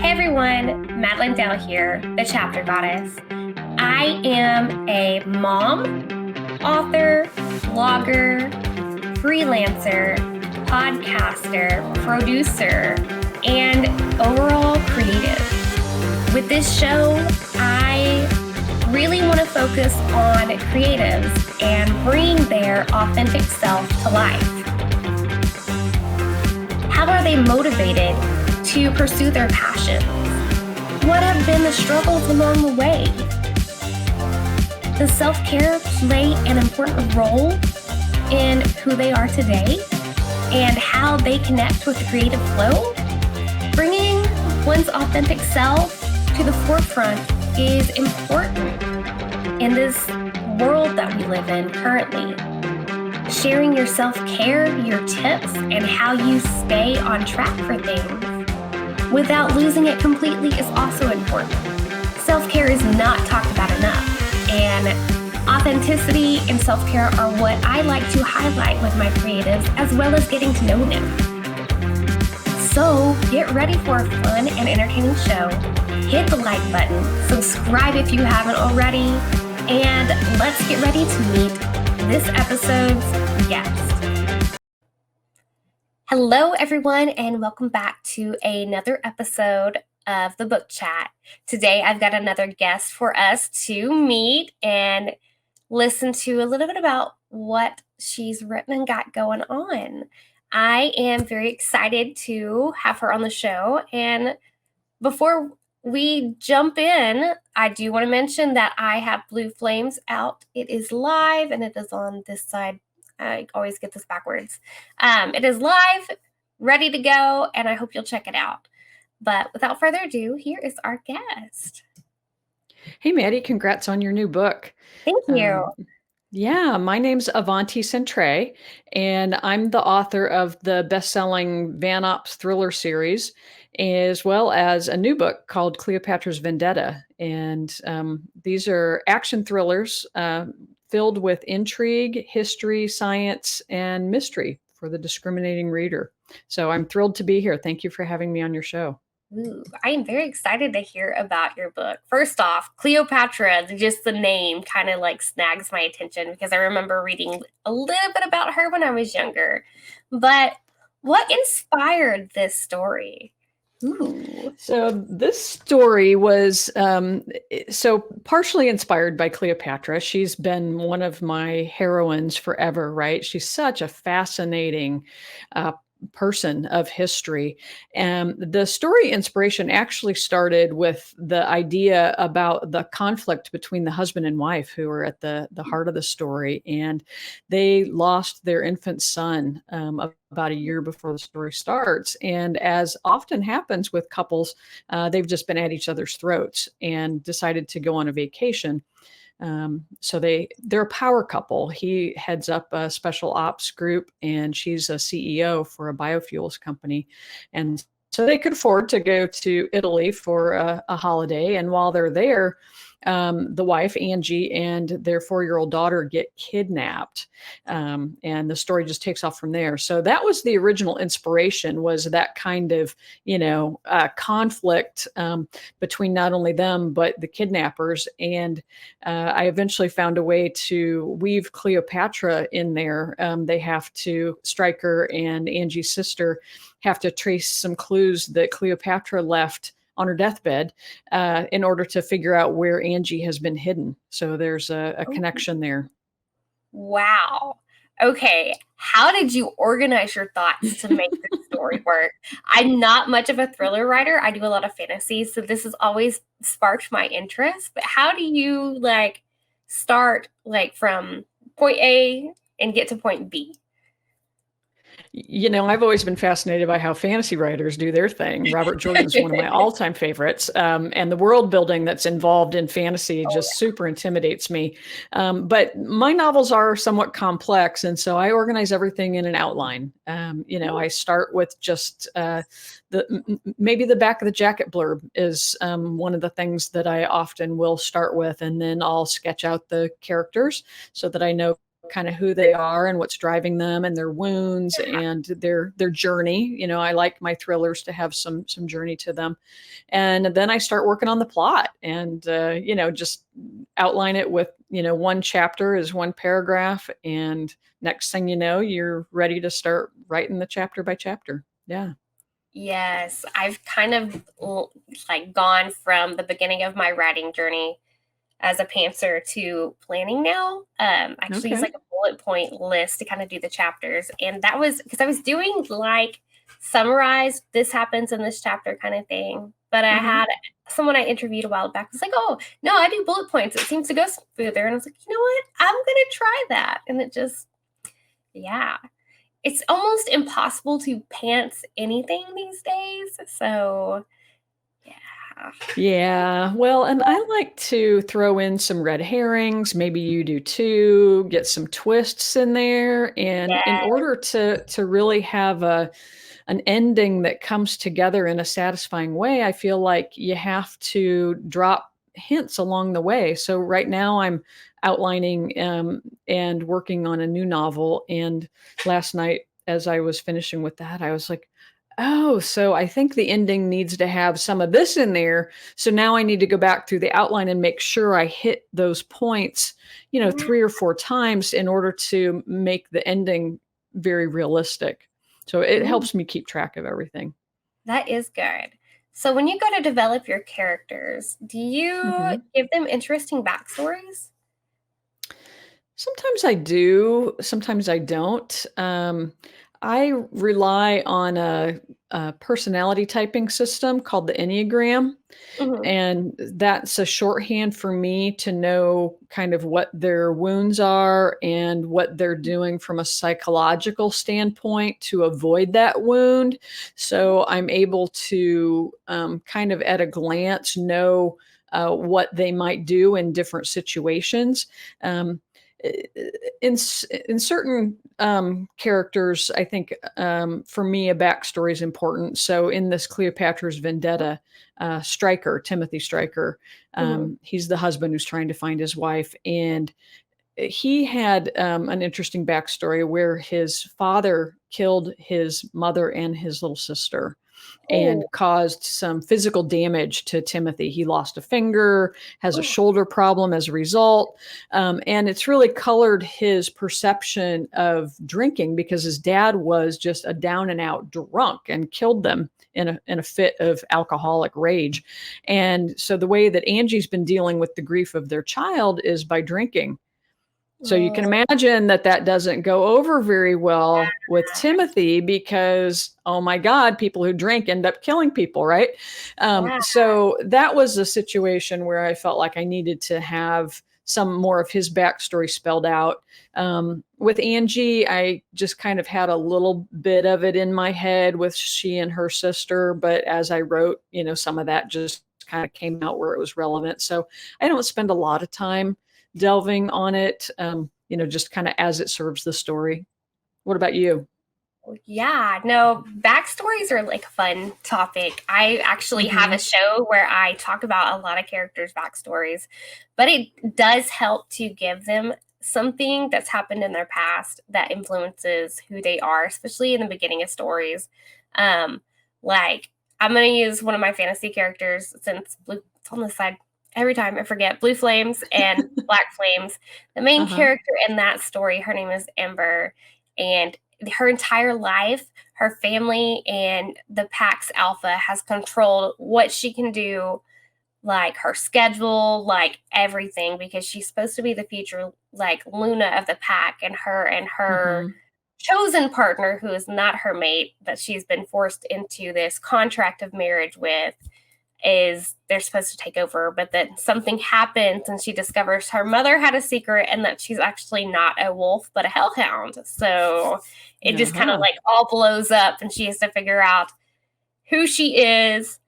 Hey everyone, Madilynn here, the chapter goddess. I am a mom, author, blogger, freelancer, podcaster, producer, and overall creative. With this show, I really want to focus on creatives and bring their authentic self to life. How are they motivated to pursue their passions? What have been the struggles along the way? Does self-care play an important role in who they are today and how they connect with the creative flow? Bringing one's authentic self to the forefront is important in this world that we live in currently. Sharing your self-care, your tips, and how you stay on track for things without losing it completely is also important. Self-care is not talked about enough, and authenticity and self-care are what I like to highlight with my creatives, as well as getting to know them. So get ready for a fun and entertaining show. Hit the like button, subscribe if you haven't already, and let's get ready to meet this episode's guest. Hello, everyone, and welcome back to another episode of the Book Chat. Today, I've got another guest for us to meet and listen to a little bit about what she's written and got going on. I am very excited to have her on the show. And before we jump in, I do want to mention that I have Blue Flames out. It is live, and it is on this side. I always get this backwards. It is live, ready to go, and I hope you'll check it out. But without further ado, here is our guest. Hey, Maddie, congrats on your new book. Thank you. Yeah, my name's Avanti Centrae, and I'm the author of the best-selling Van Ops thriller series, as well as a new book called Cleopatra's Vendetta. And these are action thrillers filled with intrigue, history, science, and mystery for the discriminating reader. So I'm thrilled to be here. Thank you for having me on your show. Ooh, I am very excited to hear about your book. First off, Cleopatra, just the name kind of like snags my attention because I remember reading a little bit about her when I was younger. But what inspired this story? Ooh. So this story was partially inspired by Cleopatra. She's been one of my heroines forever, right? She's such a fascinating person of history. And the story inspiration actually started with the idea about the conflict between the husband and wife who are at the heart of the story. And they lost their infant son about a year before the story starts. And as often happens with couples, they've just been at each other's throats and decided to go on a vacation. So they're a power couple. He heads up a special ops group, and she's a CEO for a biofuels company. And so they could afford to go to Italy for a holiday. And while they're there, the wife, Angie, and their 4-year-old daughter get kidnapped. And the story just takes off from there. So that was the original inspiration, was that kind of, conflict between not only them, but the kidnappers. And I eventually found a way to weave Cleopatra in there. They have to, Stryker and Angie's sister have to trace some clues that Cleopatra left on her deathbed in order to figure out where Angie has been hidden. So there's a connection there. Wow. Okay. How did you organize your thoughts to make this story work? I'm not much of a thriller writer. I do a lot of fantasy, so this has always sparked my interest. But how do you start from point A and get to point B? I've always been fascinated by how fantasy writers do their thing. Robert Jordan's one of my all-time favorites. And the world building that's involved in fantasy just super intimidates me. But my novels are somewhat complex. And so I organize everything in an outline. I start with just maybe the back of the jacket blurb is one of the things that I often will start with. And then I'll sketch out the characters so that I know kind of who they are and what's driving them and their wounds and their journey. I like my thrillers to have some journey to them. And then I start working on the plot and just outline it with one chapter is one paragraph, and next thing you know, you're ready to start writing the chapter by chapter. Yeah. Yes, I've kind of like gone from the beginning of my writing journey as a pantser to planning now. Actually, it's Okay. like a bullet point list to kind of do the chapters, and that was because I was doing like summarize this happens in this chapter kind of thing. But I Uh-huh. had someone I interviewed a while back was like, "Oh no, I do bullet points. It seems to go smoother." And I was like, "You know what? I'm gonna try that." And it just, yeah, it's almost impossible to pants anything these days. So yeah. Yeah. Well, and I like to throw in some red herrings. Maybe you do too. Get some twists in there. And in Yeah. order to really have an ending that comes together in a satisfying way, I feel like you have to drop hints along the way. So right now I'm outlining and working on a new novel. And last night, as I was finishing with that, I was like, oh, so I think the ending needs to have some of this in there. So now I need to go back through the outline and make sure I hit those points, 3 or 4 times in order to make the ending very realistic. So it Ooh, helps me keep track of everything. that is good. So when you go to develop your characters, do you Mhm. give them interesting backstories? Sometimes I do, sometimes I don't. I rely on a personality typing system called the Enneagram. Mhm. And that's a shorthand for me to know kind of what their wounds are and what they're doing from a psychological standpoint to avoid that wound. So I'm able to kind of at a glance know what they might do in different situations. Um, in certain characters, I think for me a backstory is important. So in this Cleopatra's Vendetta, Stryker, Timothy Stryker. Mhm. He's the husband who's trying to find his wife. And he had an interesting backstory where his father killed his mother and his little sister Oh, and caused some physical damage to Timothy. He lost a finger, has a oh, shoulder problem as a result. And it's really colored his perception of drinking because his dad was just a down and out drunk and killed them in a fit of alcoholic rage. And so the way that Angie's been dealing with the grief of their child is by drinking. So you can oh, imagine that that doesn't go over very well with Timothy because, oh my God, people who drink end up killing people, right? yeah. So that was a situation where I felt like I needed to have some more of his backstory spelled out. With Angie, I just kind of had a little bit of it in my head with she and her sister, but as I wrote, some of that just kind of came out where it was relevant. So I don't spend a lot of time delving on it, just kind of as it serves the story. What about you? Yeah, no, backstories are like a fun topic. I actually have a Mm-hmm. show where I talk about a lot of characters' backstories, but it does help to give them something that's happened in their past that influences who they are, especially in the beginning of stories. Um, like I'm gonna use one of my fantasy characters since Blue it's on the side every time I forget Blue Flames and Black Flames. The main Uh-huh. character in that story, her name is Ember, and her entire life, her family and the Pax Alpha has controlled what she can do, like her schedule, like everything, because she's supposed to be the future, like Luna of the pack, and her Mm-hmm. chosen partner, who is not her mate, that she's been forced into this contract of marriage with, is they're supposed to take over, but then something happens and she discovers her mother had a secret and that she's actually not a wolf but a hellhound. So it just kind of Uh-huh. like all blows up and she has to figure out who she is,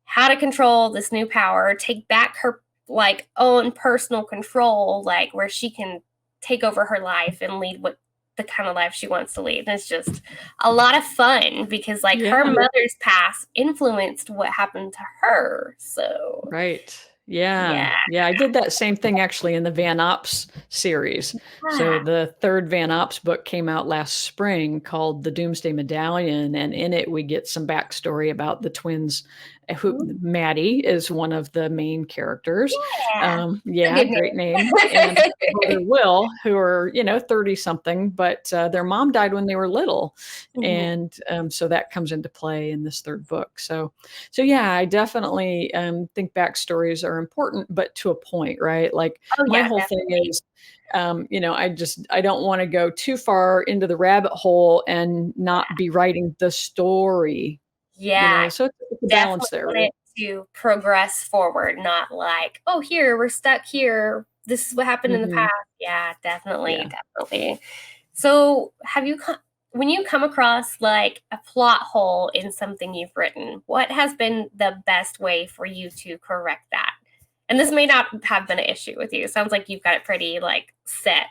how to control this new power, take back her like own personal control, like where she can take over her life and lead what the kind of life she wants to lead. And it's just a lot of fun because like her Yeah. mother's past influenced what happened to her. So Right. Yeah. Yeah. Yeah. I did that same thing actually in the Van Ops series. So Ah, the third Van Ops book came out last spring called The Doomsday Medallion. And in it, we get some backstory about the twins. Who ooh, Maddie is one of the main characters. yeah. It's a Yeah, good great name. And her brother name. Will, who are, 30 something, but their mom died when they were little. Mhm. And so that comes into play in this third book. So yeah, I definitely think backstories are important, but to a point, right? Like Oh, my yeah, whole thing definitely. is, I don't want to go too far into the rabbit hole and not be writing the story, Yeah, So it's a balance definitely there, want right? it to progress forward, not like, "Oh, here, we're stuck here. This is what happened in the Hmm. past." Yeah, definitely, Yeah. definitely. So, when you come across, like, a plot hole in something you've written, what has been the best way for you to correct that? And this may not have been an issue with you. It sounds like you've got it pretty, like, set.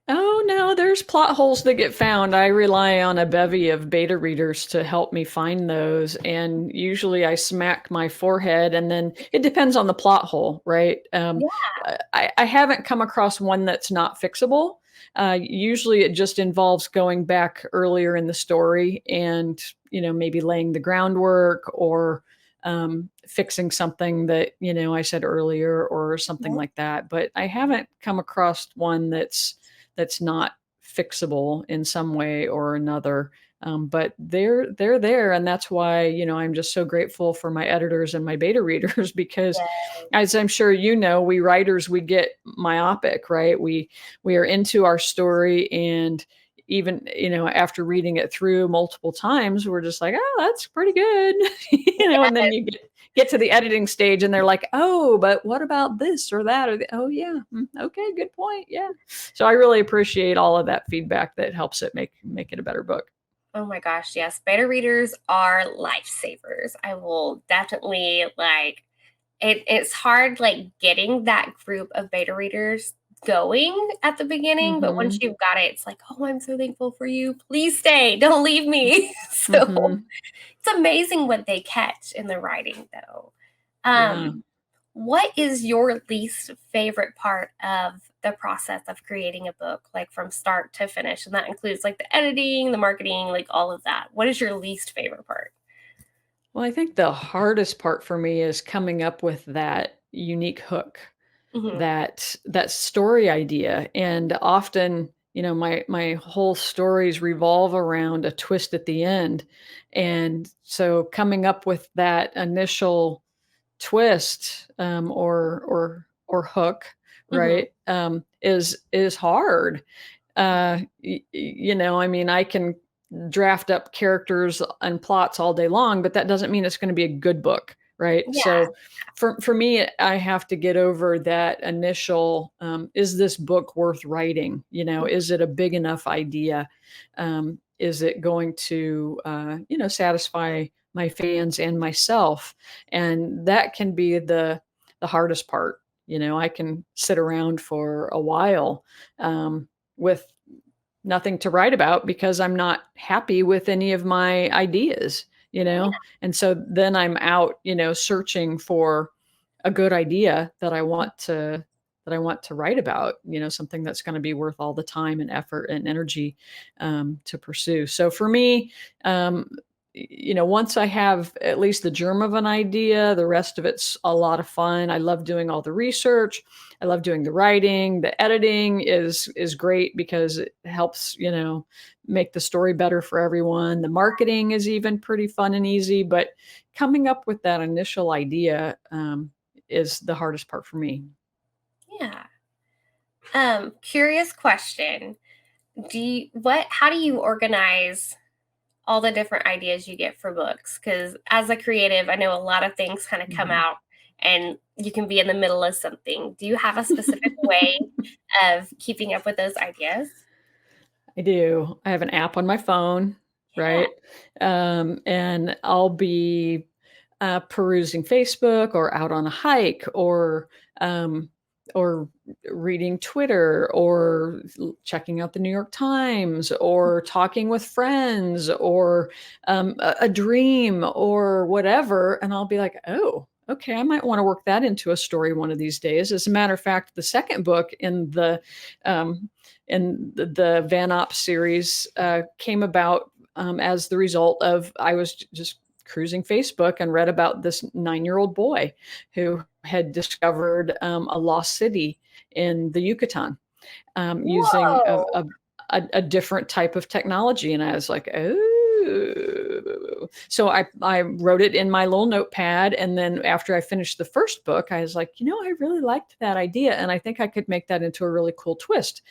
Oh, no, there's plot holes that get found. I rely on a bevy of beta readers to help me find those. And usually I smack my forehead, and then it depends on the plot hole, right? Yeah, I haven't come across one that's not fixable. Usually it just involves going back earlier in the story and, maybe laying the groundwork or fixing something that, I said earlier or something mhm, like that. But I haven't come across one that's not fixable in some way or another. But they're there, and that's why I'm just so grateful for my editors and my beta readers because, yeah, as I'm sure we writers we get myopic, right? We are into our story, and even after reading it through multiple times, we're just like, oh, that's pretty good, and then yes. you get to the editing stage and they're like, oh, but what about this or that oh yeah, okay, good point, yeah. So I really appreciate all of that feedback that helps it make it a better book. Oh my gosh, yes. Beta readers are lifesavers. I will definitely it's hard like getting that group of beta readers going at the beginning, but once Mhm. you've got it, it's like, "Oh, I'm so thankful for you. Please stay. Don't leave me." So Mhm. it's amazing what they catch in the writing though. Yeah. Um, what is your least favorite part of the process of creating a book, like from start to finish? And that includes like the editing, the marketing, like all of that. What is your least favorite part? Well, I think the hardest part for me is coming up with that unique hook, Mhm. that story idea. And often, my whole stories revolve around a twist at the end. And so coming up with that initial twist, or hook, Mhm. right, is hard. I mean, I can draft up characters and plots all day long, but that doesn't mean it's going to be a good book, right? Yeah. So for me, I have to get over that initial, is this book worth writing? Is it a big enough idea? Is it going to satisfy my fans and myself? And that can be the hardest part. I can sit around for a while, with nothing to write about because I'm not happy with any of my ideas, And so then I'm out, searching for a good idea that I want to write about, something that's going to be worth all the time and effort and energy, to pursue. So for me, um, once I have at least the germ of an idea, the rest of it's a lot of fun. I love doing all the research. I love doing the writing. The editing is great because it helps, make the story better for everyone. The marketing is even pretty fun and easy, but coming up with that initial idea, is the hardest part for me. Yeah. Curious question. How do you organize all the different ideas you get for books? Because as a creative, I know a lot of things kind of come Mhm. out and you can be in the middle of something. Do you have a specific way of keeping up with those ideas? I do. I have an app on my phone, Yeah. right? And I'll be perusing Facebook or out on a hike um, or reading Twitter or checking out the New York Times or talking with friends or a dream or whatever. And I'll be like, oh. okay, I might want to work that into a story one of these days. As a matter of fact, the second book um, in the Van Op series came about as the result of I was just cruising Facebook and read about this 9-year-old boy who had discovered a lost city in the Yucatan using Whoa. a different type of technology. And I was like, oh. So I wrote it in my little notepad. And then after I finished the first book, I was like, I really liked that idea. And I think I could make that into a really cool twist.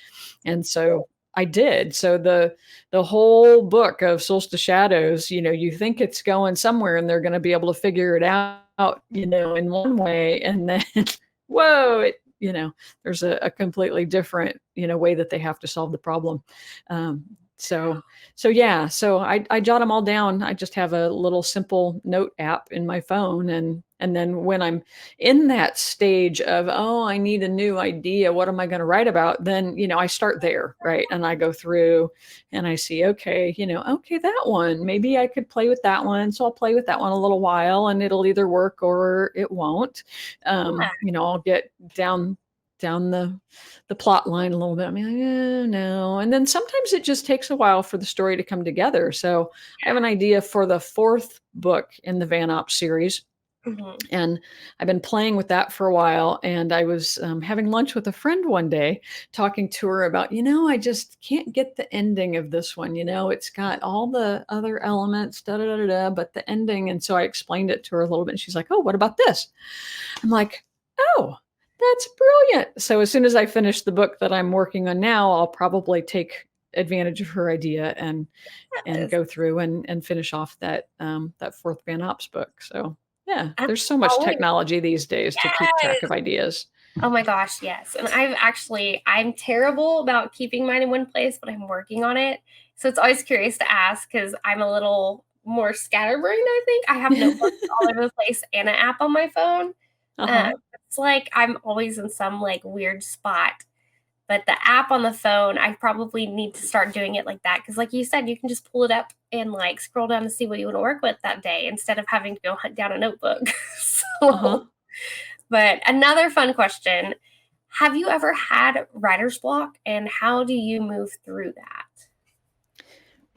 And so I did. So the whole book of Souls to Shadows, you think it's going somewhere and they're going to be able to figure it out, in one way. And then, whoa, there's a completely different, way that they have to solve the problem. Um, so, so I jot them all down. I just have a little simple note app in my phone. And then when I'm in that stage of, oh, I need a new idea, what am I going to write about? Then, I start there, right? And I go through and I see, okay, okay, that one, maybe I could play with that one. So I'll play with that one a little while and it'll either work or it won't. I'll get down the plot line a little bit. I mean, no. And then sometimes it just takes a while for the story to come together. So I have an idea for the fourth book in the Van Op series. Mhm. And I've been playing with that for a while. And I was having lunch with a friend one day, talking to her about, I just can't get the ending of this one. It's got all the other elements, but the ending. And so I explained it to her a little bit. And she's like, oh, what about this? I'm like, oh, that's brilliant. So as soon as I finish the book that I'm working on now, I'll probably take advantage of her idea and Yes. go through and finish off that fourth Van Ops book. So yeah, I'm there's so much always, technology these days to keep track of yes. ideas. Oh my gosh, yes. And I'm terrible about keeping mine in one place, but I'm working on it. So it's always curious to ask because I'm a little more scatterbrained, I think. I have notebooks all over the place and an app on my phone. Uh, Uh-huh. it's like I'm always in some like weird spot. But the app on the phone, I probably need to start doing it like that. Because like you said, you can just pull it up and like scroll down to see what you want to work with that day instead of having to go hunt down a notebook. Uh-huh. So but another fun question. Have you ever had writer's block and how do you move through that?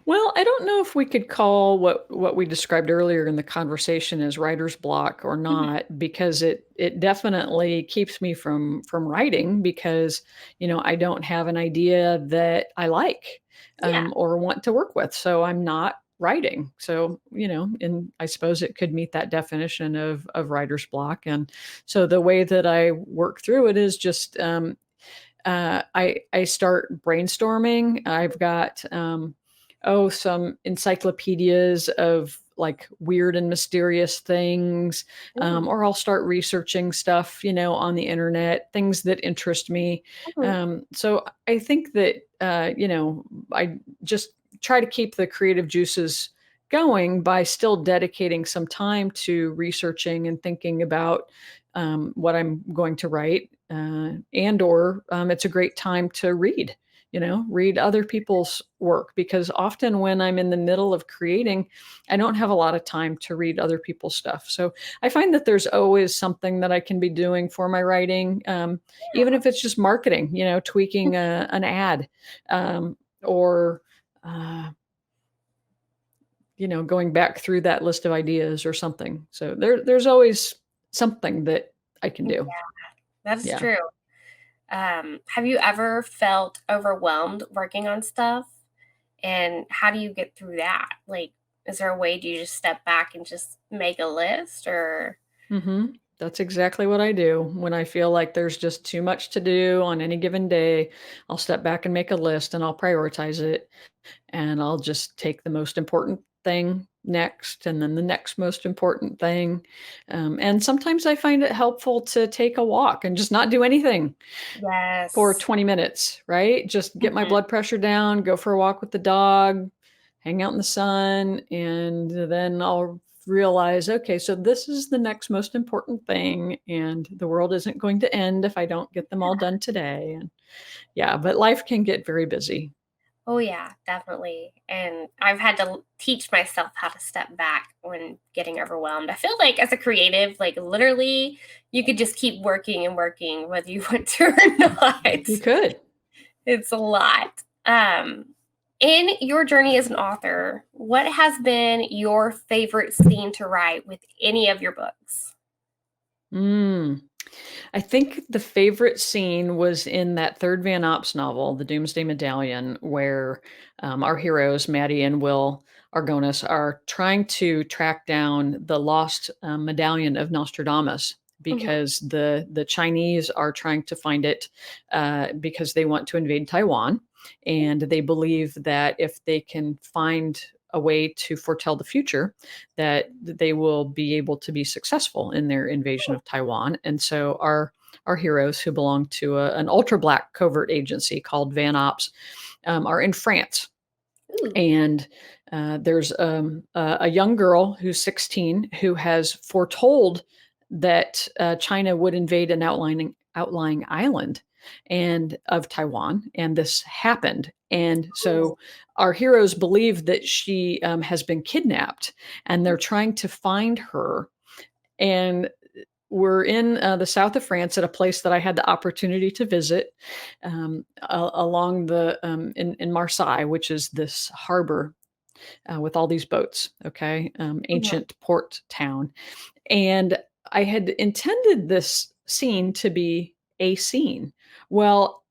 Well, I don't know if we could call what we described earlier in the conversation as writer's block or Mhm. not, because it definitely keeps me from writing because I don't have an idea that I like Yeah. or want to work with, so I'm not writing. So and I suppose it could meet that definition of writer's block. And so the way that I work through it is just I start brainstorming. I've got some encyclopedias of like weird and mysterious things, Mhm. or I'll start researching stuff, on the internet, things that interest me. Mhm. So I think that I just try to keep the creative juices going by still dedicating some time to researching and thinking about what I'm going to write, and or it's a great time to read other people's work, because often when I'm in the middle of creating, I don't have a lot of time to read other people's stuff. So I find that there's always something that I can be doing for my writing, even Yeah. if it's just marketing, tweaking an ad, or uh, going back through that list of ideas or something. So there's always something that I can Yeah, do. that is Yeah. true. Have you ever felt overwhelmed working on stuff? And how do you get through that? Like, is there a way do you just step back and just make a list or That's exactly what I do. When I feel like there's just too much to do on any given day, I'll step back and make a list and I'll prioritize it. And I'll just take the most important thing next and then the next most important thing. And sometimes I find it helpful to take a walk and just not do anything for yes. 20 minutes, right? Just get my Mhm. blood pressure down, go for a walk with the dog, hang out in the sun, and then I'll realize, okay, so this is the next most important thing, and the world isn't going to end if I don't get them all done today. And yeah, but life can get very busy. Oh yeah, definitely. And I've had to teach myself how to step back when getting overwhelmed. I feel like as a creative, like literally you could just keep working and working whether you want to or not. You could. It's a lot. In your journey as an author, what has been your favorite scene to write with any of your books? Mm. I think the favorite scene was in that third Van Ops novel, The Doomsday Medallion, where our heroes, Maddie and Will Argonis, are trying to track down the lost medallion of Nostradamus Mhm. because the Chinese are trying to find it because they want to invade Taiwan. And they believe that if they can find a way to foretell the future, that they will be able to be successful in their invasion of Taiwan. And so our heroes, who belong to an ultra black covert agency called Van Ops, are in France. Ooh. And there's a young girl who's 16 who has foretold that China would invade an outlying island and of Taiwan, and this happened. And Oh. so our heroes believe that she has been kidnapped, and they're trying to find her. And we're in the south of France at a place that I had the opportunity to visit along in Marseille, which is this harbor with all these boats. Okay, Mhm. ancient port town, and I had intended this scene to be a scene. Well,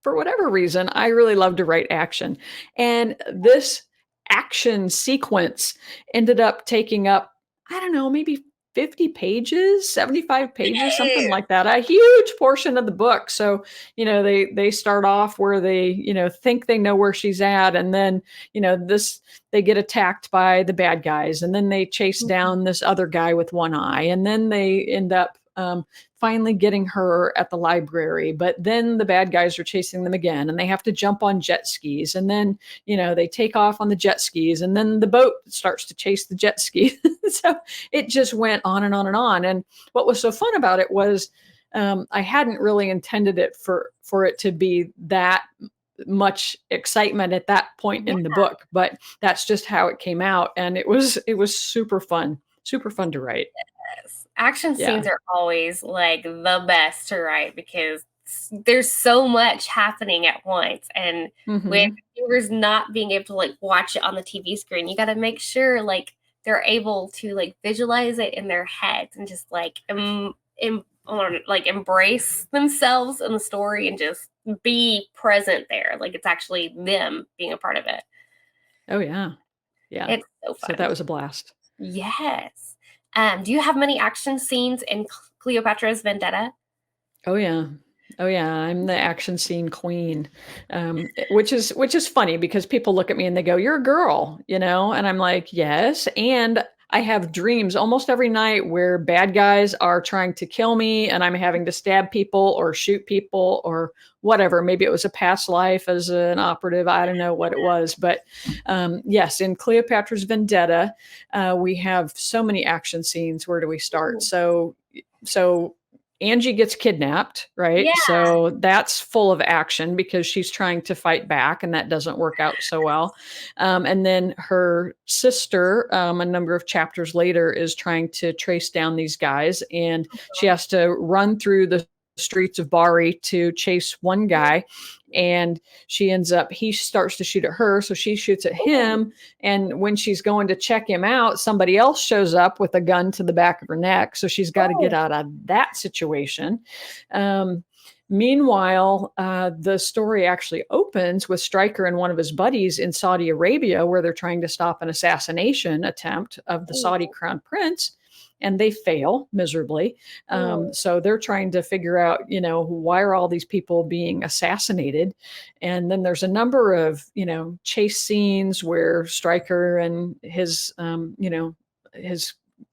for whatever reason, I really love to write action. And this action sequence ended up taking up, I don't know, maybe 50 pages, 75 pages, something Yeah. like that, a huge portion of the book. So, they start off where they, think they know where she's at. And then, this they get attacked by the bad guys, and then they chase Mhm. down this other guy with one eye, and then they end up finally getting her at the library. But then the bad guys are chasing them again, and they have to jump on jet skis, and then they take off on the jet skis, and then the boat starts to chase the jet ski. So it just went on and on and on. And what was so fun about it was I hadn't really intended it for it to be that much excitement at that point Yeah. in the book, but that's just how it came out, and it was super fun to write. Yes. Action Yeah. scenes are always like the best to write because there's so much happening at once. And with Hmm. viewers not being able to like watch it on the TV screen, you got to make sure like they're able to like visualize it in their heads and just like or, like embrace themselves in the story and just be present there. Like it's actually them being a part of it. Oh yeah, yeah. It's so So that fun. was a blast. Yes. Do you have many action scenes in Cleopatra's Vendetta? Oh yeah. Oh yeah, I'm the action scene queen, which is funny because people look at me and they go, "You're a girl," and I'm like, "Yes," and I have dreams almost every night where bad guys are trying to kill me, and I'm having to stab people or shoot people or whatever. Maybe it was a past life as an operative. I don't know what it was, but yes, in Cleopatra's Vendetta, we have so many action scenes. Where do we start? Ooh. So Angie gets kidnapped, right? Yeah. So that's full of action because she's trying to fight back, and that doesn't work out so well. And then her sister, a number of chapters later, is trying to trace down these guys, and she has to run through the streets of Bari to chase one guy. And he starts to shoot at her, so she shoots at Ooh. him. And when she's going to check him out, somebody else shows up with a gun to the back of her neck. So she's got to get Oh. out of that situation. Um, Meanwhile, the story actually opens with Stryker and one of his buddies in Saudi Arabia, where they're trying to stop an assassination attempt of the Saudi Ooh. crown prince. And they fail miserably. Oh. So they're trying to figure out, why are all these people being assassinated? And then there's a number of, chase scenes where Stryker and his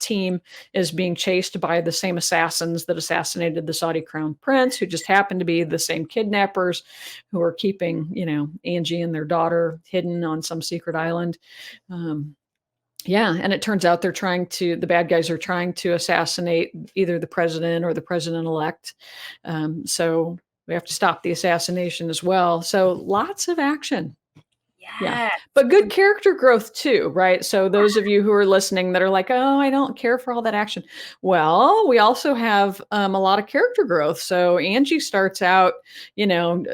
team is being chased by the same assassins that assassinated the Saudi crown prince, who just happen to be the same kidnappers who are keeping, Angie and their daughter hidden on some secret island. Um, yeah, and it turns out the bad guys are trying to assassinate either the president or the president elect. So we have to stop the assassination as well. So lots of action. Yeah. Yes. But good character growth too, right? So those of you who are listening that are like, "Oh, I don't care for all that action." Well, we also have a lot of character growth. So Angie starts out,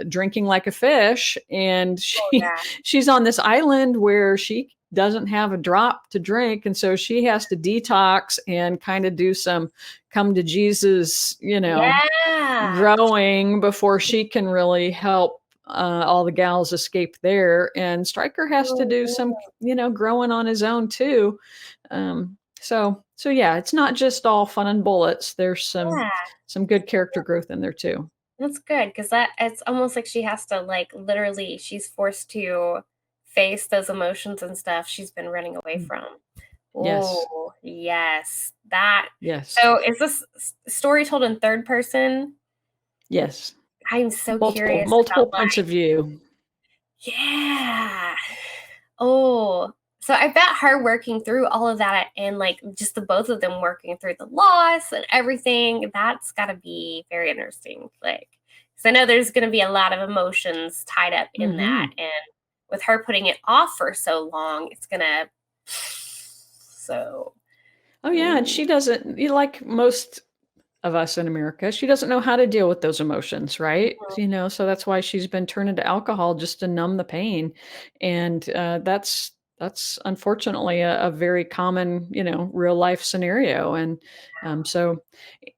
drinking like a fish, and Oh, she yeah. she's on this island where she doesn't have a drop to drink, and so she has to detox and kind of do some come to Jesus, Yeah. growing before she can really help all the gals escape there. And Stryker has to do some, Oh, growing on his own too. So yeah, it's not just all fun and bullets. There's yeah. some good character growth in there too. That's good because that it's almost like she has to like literally she's forced to face those emotions and stuff she's been running away Mm. from. Yes. Oh, yes. That Yes. so is this story told in third person? Yes. I'm so Multiple curious multiple about points of view. yeah. Oh, so I bet her working through all of that and like just the both of them working through the loss and everything, that's got to be very interesting. Like, because I know there's going to be a lot of emotions tied up in that. Hmm. And with her putting it off for so long, it's going to. So, Oh yeah, and mm, she doesn't, like most of us in America, she doesn't know how to deal with those emotions, right? So that's why she's been turning to alcohol just to numb the pain, and that's unfortunately a very common, real life scenario. And so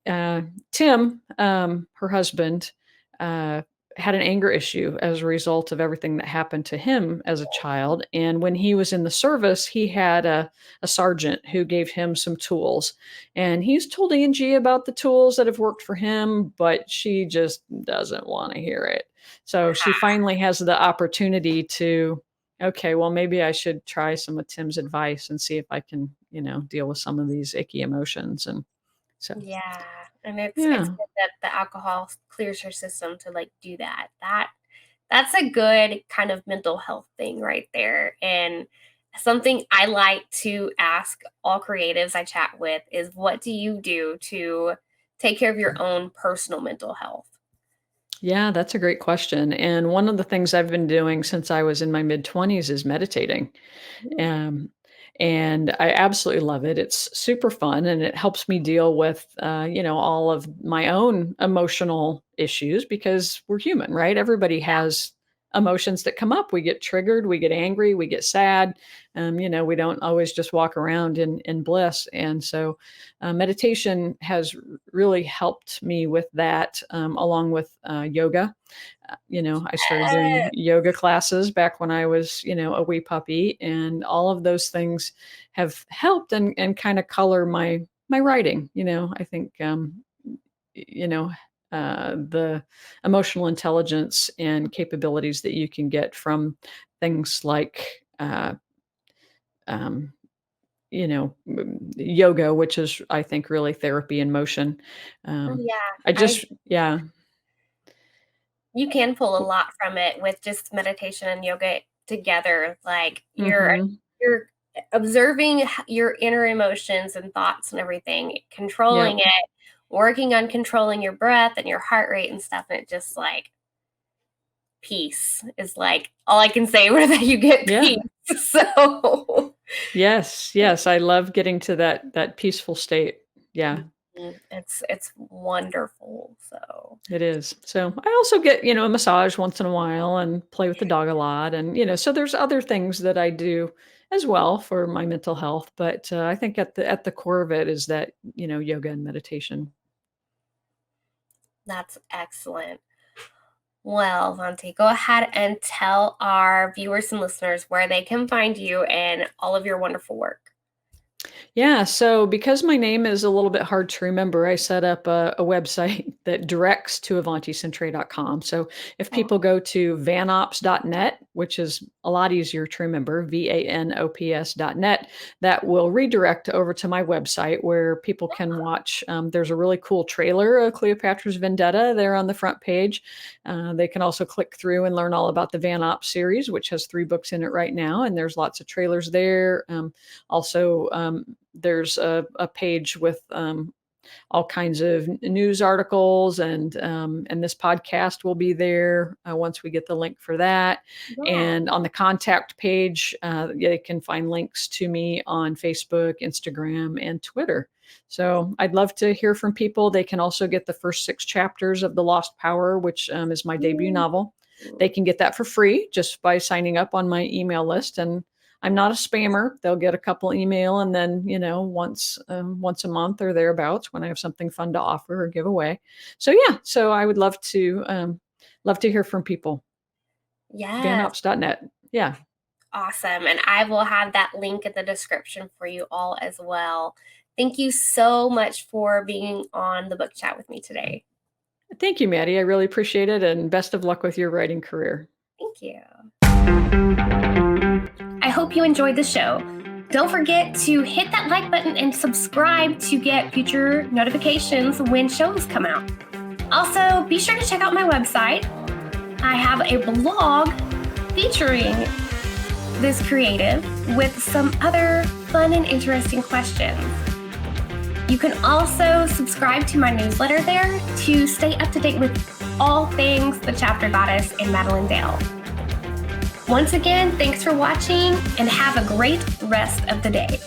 uh, Tim, her husband, uh, had an anger issue as a result of everything that happened to him as a child. And when he was in the service, he had a sergeant who gave him some tools. And he's told Angie about the tools that have worked for him, but she just doesn't want to hear it. So she finally has the opportunity to, okay, well, maybe I should try some of Tim's advice and see if I can, deal with some of these icky emotions. And so, yeah, and it's yeah. good that the alcohol clears her system to like do that. That's a good kind of mental health thing right there. And something I like to ask all creatives I chat with is what do you do to take care of your own personal mental health? Yeah, that's a great question. And one of the things I've been doing since I was in my mid 20s is meditating. Mm, Um, and I absolutely love it. It's super fun and it helps me deal with, all of my own emotional issues because we're human, right? Everybody has emotions that come up. We get triggered, we get angry, we get sad. We don't always just walk around in bliss. And so meditation has really helped me with that, along with yoga. I started doing yoga classes back when I was, a wee puppy, and all of those things have helped and kind of color my writing. I think you know the emotional intelligence and capabilities that you can get from things like um, yoga, which is I think really therapy in motion. oh Um, yeah, I I just yeah. you can pull a lot from it with just meditation and yoga together. Like Hmm. you're observing your inner emotions and thoughts and everything, controlling Yep. it, working on controlling your breath and your heart rate and stuff. And it just like peace is like all I can say with that you get Yeah. peace. So Yes, yes, I love getting to that peaceful state. Yeah, it's wonderful. So it is. So, I also get, a massage once in a while and play with the dog a lot, and, so there's other things that I do as well for my mental health, but, I think at the core of it is that, yoga and meditation. that's excellent. Well, Vante, go ahead and tell our viewers and listeners where they can find you and all of your wonderful work. Yeah, so because my name is a little bit hard to remember, I set up a website that directs to avanticentrae.com. So if Oh, people go to vanops.net, which is a lot easier to remember, vanops.net, that will redirect over to my website where people can watch. There's a really cool trailer of Cleopatra's Vendetta there on the front page. They can also click through and learn all about the Vanops series, which has 3 books in it right now. And there's lots of trailers there. Also, there's a page with all kinds of news articles, and this podcast will be there once we get the link for that. Yeah. And on the contact page, they can find links to me on Facebook, Instagram, and Twitter. So I'd love to hear from people. They can also get the first 6 chapters of The Lost Power, which is my debut novel. They can get that for free just by signing up on my email list. And I'm not a spammer. They'll get a couple email, and then, once a month or thereabouts when I have something fun to offer or give away. So yeah, so I would love to hear from people. Yes. vanops.net. Yeah. Awesome. And I will have that link in the description for you all as well. Thank you so much for being on the book chat with me today. Thank you, Maddie. I really appreciate it, and best of luck with your writing career. Thank you. I hope you enjoyed the show. Don't forget to hit that like button and subscribe to get future notifications when shows come out. Also, be sure to check out my website. I have a blog featuring this creative with some other fun and interesting questions. You can also subscribe to my newsletter there to stay up to date with all things the Chapter Goddess and Madilynn Dale. Once again, thanks for watching and have a great rest of the day.